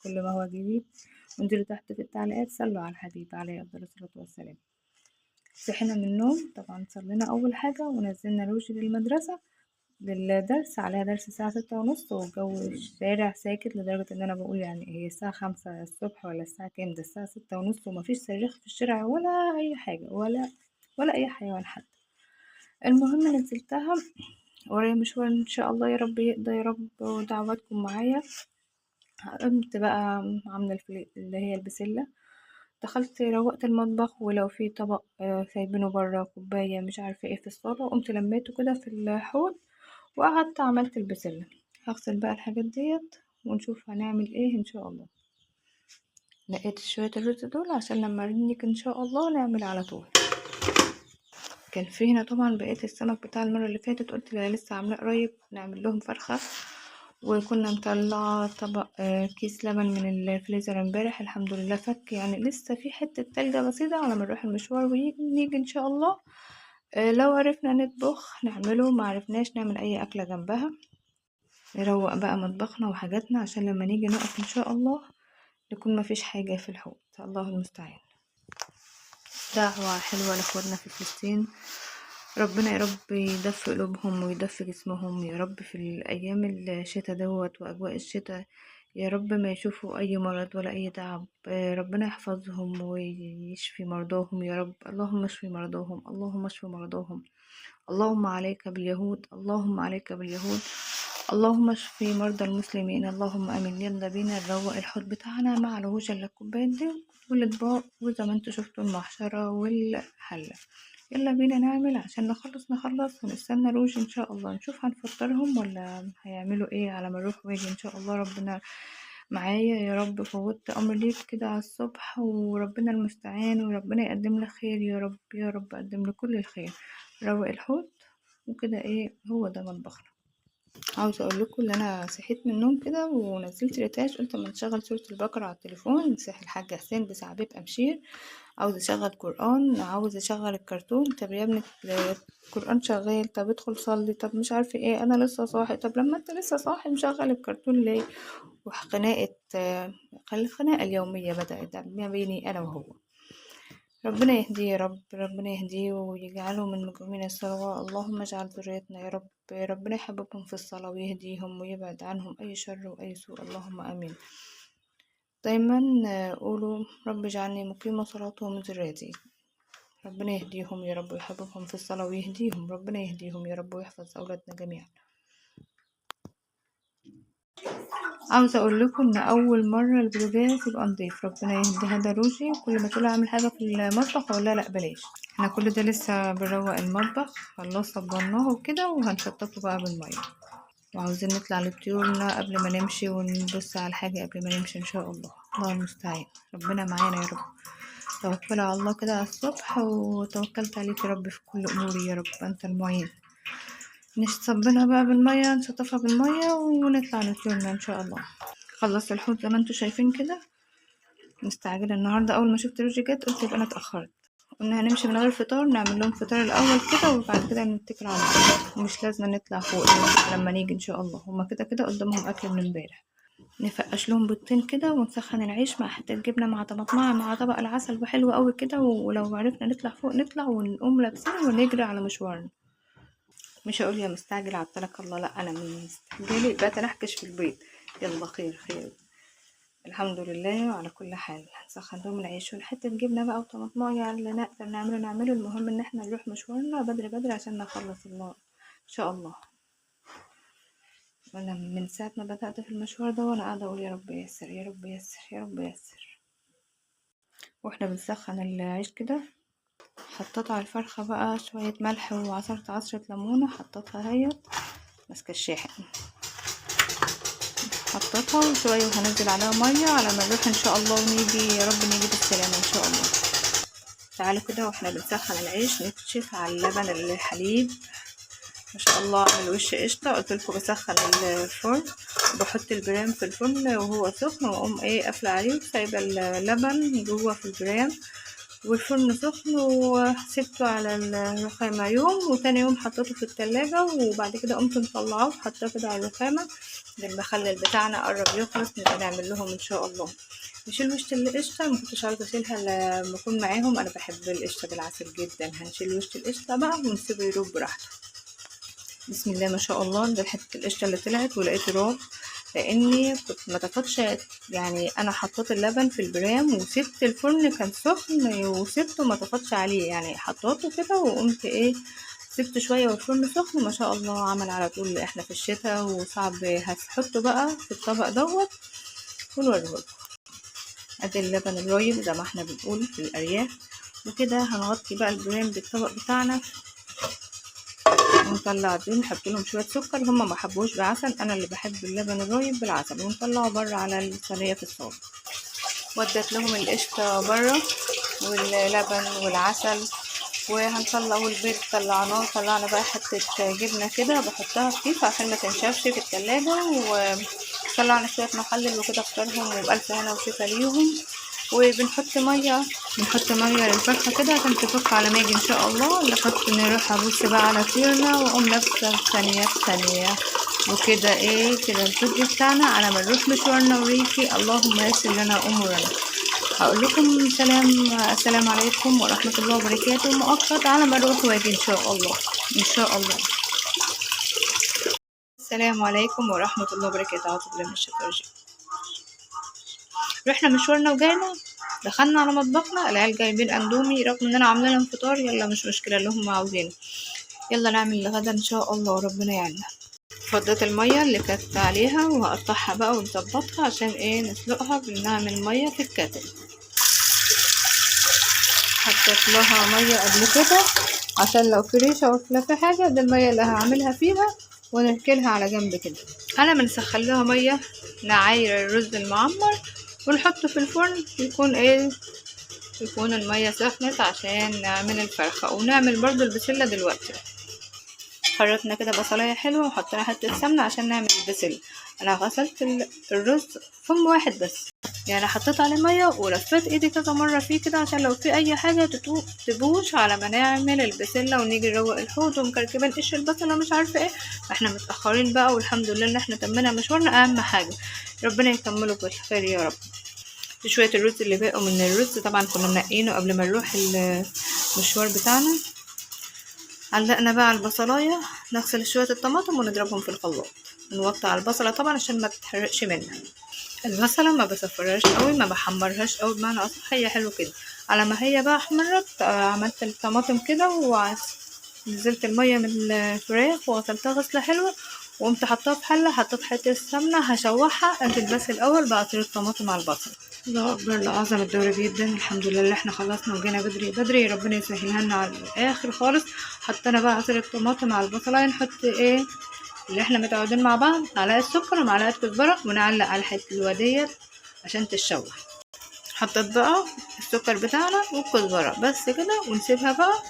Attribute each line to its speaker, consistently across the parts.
Speaker 1: كل ما هو جديد، وانزلوا تحت في التعليقات صلوا على الحبيب عليه أفضل الصلاة والسلام. صحينا من النوم طبعا، صلينا أول حاجة ونزلنا روشي للمدرسة للدرس، عليها درس الساعة 6:30، والجو الشارع ساكت لدرجة ان انا بقول يعني هي الساعة 5 الصبح ولا الساعة كام؟ ده الساعة 6:30 ومفيش صريخ في الشارع ولا اي حاجة ولا اي حيوان حتى. المهم نزلتها، ورايا مشوار ان شاء الله، يا رب يقضى يا رب، ودعواتكم معايا. قمت بقى عاملة اللي هي البسلة، دخلت روقت المطبخ، ولو في طبق سايبينه برا، كوباية مش عارفة ايه في الصالة، وقمت لميته كده في الحوض، وقعدت عملت البسلة. هغسل بقى الحاجات ديت ونشوف هنعمل ايه ان شاء الله. لقيت شوية الرز دول عشان لما نيجي ان شاء الله نعمل على طول. كان في هنا طبعا بقيت السمك بتاع المرة اللي فاتت، قلت لسه عاملاه قريب نعمل لهم فرخة. وكنا مطلعة طبق كيس لبن من الفريزر امبارح، الحمد لله فك، يعني لسه في حتة تلجة بسيطة على ما نروح المشوار ونيجي ان شاء الله. لو عرفنا نطبخ نعمله، ما عرفناش نعمل اي اكلة جنبها، نروق بقى مطبخنا وحاجاتنا عشان لما نيجي نقف ان شاء الله يكون ما فيش حاجة في الحوض. الله المستعان. دعوة حلوة لاخواتنا في فلسطين، ربنا يا رب يدفي قلوبهم ويدفي جسمهم يا رب في الايام الشتاء دوت واجواء الشتاء، يا رب ما يشوفوا اي مرض ولا اي تعب. ربنا يحفظهم ويشفي مرضاهم يا رب. اللهم اشفي مرضاهم، اللهم اشفي مرضاهم. اللهم عليك باليهود، اللهم عليك باليهود. اللهم اشفي مرضى المسلمين، اللهم امين. يلا بينا نروق الحوض بتاعنا مع العوجة اللي الكوبايات دي والاطباق، وزي ما انتوا شفتوا المحشرة والحلة. يلا بينا نعمل عشان نخلص ونستنى روج ان شاء الله، نشوف هنفطرهم ولا هيعملوا ايه على ما نروح واجي ان شاء الله. ربنا معايا يا رب، فوتت امر ليك كده على الصبح، وربنا المستعان، وربنا يقدم لك خير يا رب، يا رب قدم لك كل الخير. روق الحوض وكده، ايه هو ده مطبخنا. عاوزه اقول لكم ان انا صحيت من النوم كده ونزلت ريتاج، قلت اما نشغل سوره البقره على التليفون، صحي الحاج حسين بتاع بيت امشير عاوز اشغل قران، عاوز اشغل الكرتون. طب يا ابني القران شغال، طب ادخل صلي، طب مش عارفه ايه، انا لسه صاحي. طب لما انت لسه صاحي مشغل الكرتون ليه؟ وخناقه الخناقه اليوميه بدات ما بيني انا وهو. ربنا يهديه يا رب، ربنا يهديه ويجعله من مقيمين الصلاة. اللهم اجعل ذريتنا يا رب، ربنا يحببهم في الصلاة ويهديهم ويبعد عنهم أي شر وأي سوء، اللهم آمين. دايما قولوا رب اجعلني مقيم صلاة ومن ذريتي. ربنا يهديهم يا رب ويحببهم في الصلاة ويهديهم، ربنا يهديهم يا رب ويحفظ أولادنا جميعا. عاوزة اقول لكم ان اول مرة البوتاجاز يبقى نضيف، ربنا يهدي هذا روجي، كل ما تقول اعمل حاجة في المطبخ اقول لا بلاش. احنا كل ده لسه بنروق المطبخ، خلاص صبناه وكده وهنشطفه بقى بالمية، وعاوزين نطلع لطيورنا قبل ما نمشي ونبص على الحاجة قبل ما نمشي ان شاء الله. الله المستعان، ربنا معانا يا رب. توكل على الله كده على الصبح، وتوكلت عليك يا رب في كل اموري يا رب، انت المعين. نصبنها بقى بالمية، نشطفها بالمية ونطلع لطيورنا ان شاء الله. خلصت الحوض زي ما انتوا شايفين كده، مستعجلة النهاردة. اول ما شفت روجي جت قلت يبقى انا اتأخرت، قلنا هنمشي من غير فطار، نعمل لهم فطار الاول كده وبعد كده نتكل على الله، ومش لازم نطلع فوق لما نيجي ان شاء الله. هما كده كده قدامهم اكل من امبارح. نفقش لهم بيضتين كده ونسخن العيش مع حته جبنه مع طماطمايه مع طبق العسل وحلو قوي كده، ولو عرفنا نطلع فوق نطلع ونقوم لابسين ونجري على مشوارنا. مش هقول يا مستعجل عطلك الله، لا انا من مستعجلي بقيت انحكش في البيت. يلا خير خير، الحمد لله على كل حال. هنسخن لهم العيش والحته جبنه بقى وطماطمايه اللي نقدر نعمله. المهم ان احنا نروح مشوارنا بدري بدري عشان نخلص الله ان شاء الله. وانا من ساعه ما بدات في المشوار ده وانا قاعده اقول يا رب ييسر يا رب ييسر يا رب ييسر. واحنا بنسخن العيش كده حطيت على الفرخه بقى شويه ملح وعصرت عصره ليمونه، حطيتها هي ماسكه الشاحن، حطيتها وشويه وهنزل عليها ميه على ما نروح ان شاء الله ونيجي يا رب نيجي بالسلامه ان شاء الله. تعالوا كده واحنا بنسخن العيش نكشف على اللبن الحليب ما شاء الله عامل وش قشطه. قلت لكم بسخن الفرن، بحط البرام في الفرن وهو سخن، واقوم ايه قافله عليه وسايبه اللبن جوه في البرام، والفرن سخن، وسبته على الرخامة يوم، وتاني يوم حطيته في التلاجة، وبعد كده قمت مطلعاه وحطاه كده على الرخامة. ده المخلل بتاعنا قرب يخلص، نبقى نعمل لهم ان شاء الله. نشيل وش القشطة، مكنتش عاوزة اشيلها لما اكون معاهم، انا بحب القشطة بالعسل جدا. هنشيل وش القشطة بقى ونسيبه يروب براحته. بسم الله ما شاء الله. ده حتة القشطة اللي طلعت ولقيت راب، لاني كنت ما تاخدش يعني. انا حطيت اللبن في البرام وسبت الفرن كان سخن، وسبته ما تاخدش عليه يعني، حطيته كده وقمت ايه سبت شويه والفرن سخن. ما شاء الله عمل على طول. احنا في الشتاء وصعب. هحطه بقى في الطبق دوت ونوريه. ادي اللبن الرايب زي ما احنا بنقول في الارياف. وكده هنغطي بقى البرام بالطبق بتاعنا ونطلع دول. نحط لهم شويه سكر، هما ما حبوش بعسل، انا اللي بحب اللبن الرايب بالعسل. ونطلعه بره على الصينيه في الصاج. ودت لهم القشطه بره واللبن والعسل. وهنطلع البيض طلعنا بقى حته جبنه كده بحطها في كيس عشان ما تنشفش في التلاجة. وطلعنا شويه مخلل وكده اختارهم، وبألف هنا وشفا ليهم. وبنحط ميه للفرخه كده عشان تفك على ما يجي ان شاء الله. نروح ابص بقى على طيرنا واقوم لابسه ثانيه في ثانيه. وكده ايه كده الفيديو بتاعنا على ما نروح مشوارنا وريكي. اللهم يسر لنا امورنا. هقول لكم السلام عليكم ورحمه الله وبركاته مؤقت على ما اروح واجي ان شاء الله. السلام عليكم ورحمه الله وبركاته. اعوذ بالله من الشيطان الرجيم. رحنا مشوارنا وجينا، دخلنا على مطبخنا، العيال جايبين اندومي رغم ان انا عامله لهم فطار. يلا مش مشكله اللي هم عاوزينه، يلا نعمل الغدا ان شاء الله ربنا يعيننا. فضيت الميه اللي كانت عليها وهقطعها بقى ونظبطها عشان ايه نسلقها. بنعمل ميه في الكاتل. حطيت لها ميه قبل كده عشان لو في ريشه ولا في حاجه، دي الميه اللي هعملها فيها ونركنها على جنب كده. انا بنسخن لها ميه نعاير الرز المعمر ونحطه في الفرن، يكون المية سخنت عشان نعمل الفرخة. ونعمل برضو البسلة دلوقتي. خرطنا كده بصلاية حلوة وحطينا حتة سمنة عشان نعمل البسلة. انا غسلت الرز فم واحد بس يعني، حطيت عليه مية ولفيت ايدي كذا مرة فيه كده عشان لو في اي حاجة تبوش على ما نعمل البسلة ونيجي نروق الحوض ومكركبين قش البصلة مش عارفة ايه. احنا متأخرين بقى والحمد لله ان احنا تمنا مشوارنا. اهم حاجة ربنا يكمله بالخير يا رب. شوية الرز اللي بقوا من الرز طبعا كنا منقينه قبل ما نروح المشوار بتاعنا. علقنا بقى على البصلاية، نغسل شوية الطماطم ونضربهم في الخلاط. نوطي على البصلة طبعا عشان ما تتحرقش منها. البصلة ما بصفرهاش قوي، ما بحمرهاش قوي، بمعنى اصح هي حلو كده. على ما هي بقى احمرت عملت الطماطم كده ونزلت المية من الفراخ وغسلتها غسلة حلوة. وقمت حطها في حلة، حطيت حتة سمنة هشوحها. انزل بس الاول بعصير الطماطم على البصل. الله اكبر، لأعظم الدورة جدا. الحمد لله اللي احنا خلصنا وجينا بدري ربنا يسهلها لنا على الاخر خالص. حطينا بقى عصير الطماطم على البصلايه. نحط اللي احنا متعودين مع بعض، معلقه سكر ومعلقه كزبره، ونعلق على الحلوه ديت عشان تتشوح. حطيت بقى السكر بتاعنا والكزبره بس كده ونسيبها بقى.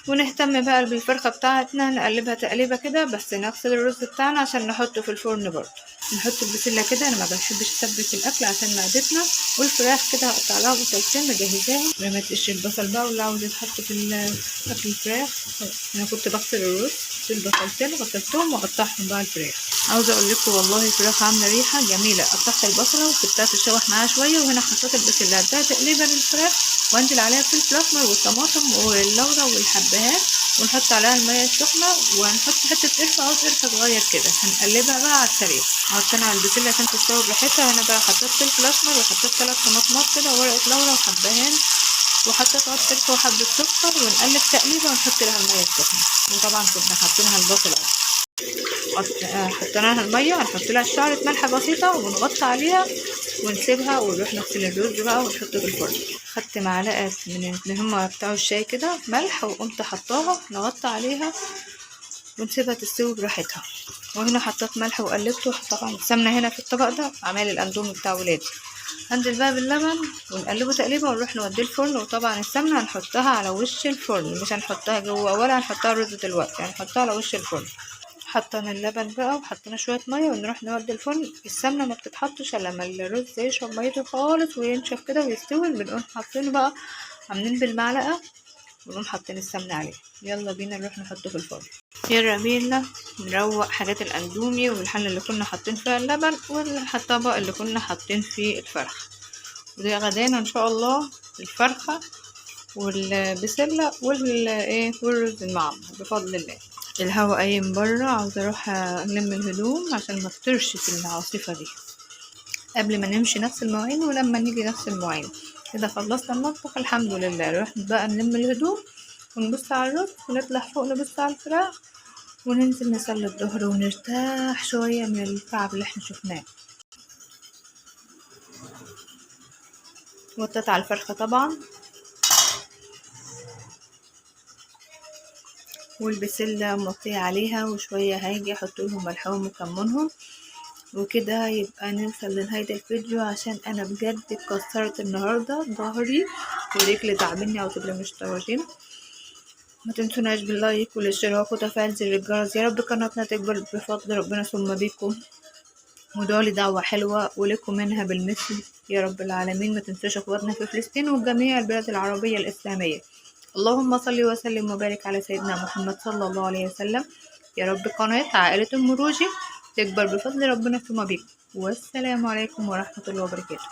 Speaker 1: ونهتم بقى بالفرخه بتاعتنا، نقلبها تقليبه كده بس. نغسل الرز بتاعنا عشان نحطه في الفرن برضه. نحط البسله كده، انا ما بحبش اسبك الاكل عشان معدتنا. والفراخ كده هقطع لها بصلتين مجهزاها. رميت قش البصل بقى واللي عاوز يتحط في الاكل الفراخ. انا كنت بغسل الرز البصلتين غسلتهم وقطعهم بقى الفراخ. عاوزه اقول لكم والله الفراخ عامله ريحه جميله. قطعت البصله وسبتها تتشوح معاها شويه، وهنا حطيت البسله ده تقليبه للفراخ، وانزل عليها فلفل اسمر والطماطم واللورا والحبهان، ونحط عليها الميه السخنه، ونحط حته قرفه او قرفه صغير كده. هنقلبها بقى على السريع. حطينا على البسله عشان تستوي براحتها. هنا بقى حطيت فلفل اسمر وحطيت 3 طماطمات كده وورقه لورا وحبهان، وحطيت عود قرفه وحبه سكر، ونقلب تقليبه ونحط لها الميه السخنه. وطبعا كنا حاطينها البصل حطينا لها الميه، هنحط لها شعرة ملح بسيطه ونغطي عليها ونسيبها. ونروح نغسل الرز بقى ونحطه في الفرن. خدت معلقه من اللي هما بتاع الشاي كده ملح، وقمت حطاها نغطي عليها ونسيبها تستوي براحتها. وهنا حطيت ملح وقلبته. طبعا السمنه هنا في الطبق ده عمال الاندومي بتاع ولادي. هنزل بقى باللبن ونقلبه تقليبه ونروح نوديه الفرن. وطبعا السمنه هنحطها على وش الفرن، مش هنحطها جوه ولا هنحطها رز دلوقتي، هنحطها على وش الفرن. حطينا اللبن بقى وحطينا شوية مية ونروح نودي الفرن. السمنة ما بتتحطش الا لما الرز يشرب ميته خالص وينشف كده ويستوي، بنقوم حاطينه بقى عاملين بالمعلقة ونقوم حاطين السمنة عليه. يلا بينا نروح نحطه في الفرن. يلا بينا نروق حاجات الاندومي والحلة اللي كنا حاطين فيها اللبن والطبق اللي كنا حاطين فيه الفرخ. ودي غدانا ان شاء الله الفرخة والبسلة والرز المعمر بفضل الله. الهوا قايم برا، عاوزة اروح الم الهدوم عشان ما تطرش في العاصفة دي قبل ما نمشي نغسل المواعين ولما نيجي نغسل المواعين. كده خلصنا المطبخ الحمد لله. نروح بقى نلم الهدوم ونبص على الرز ونطلع فوق نبص على الفراخ وننزل نصلي الظهر ونرتاح شوية من التعب اللي احنا شفناه. وطيت على الفرخة طبعا والبسلة مطية عليها وشوية هاجي احطلهم ملحهم وكمونهم. وكده يبقى نوصل لنهاية الفيديو عشان انا بجد اتكسرت النهاردة ظهري ورجلي تعبني او تبقى مش طواجين. ما تنسوناش باللايك والاشتراك وتفعيل زر الجرس. يا رب قناتنا تكبر بفضل ربنا ثم بيكم، ودعوا دعوة حلوة ولكم منها بالمثل يا رب العالمين. ما تنسوش اخواتنا في فلسطين وجميع البلاد العربية الإسلامية. اللهم صل وسلم وبارك على سيدنا محمد صلى الله عليه وسلم. يا رب قناة عائلة المروجي تكبر بفضل ربنا ثم بيكم، والسلام عليكم ورحمة الله وبركاته.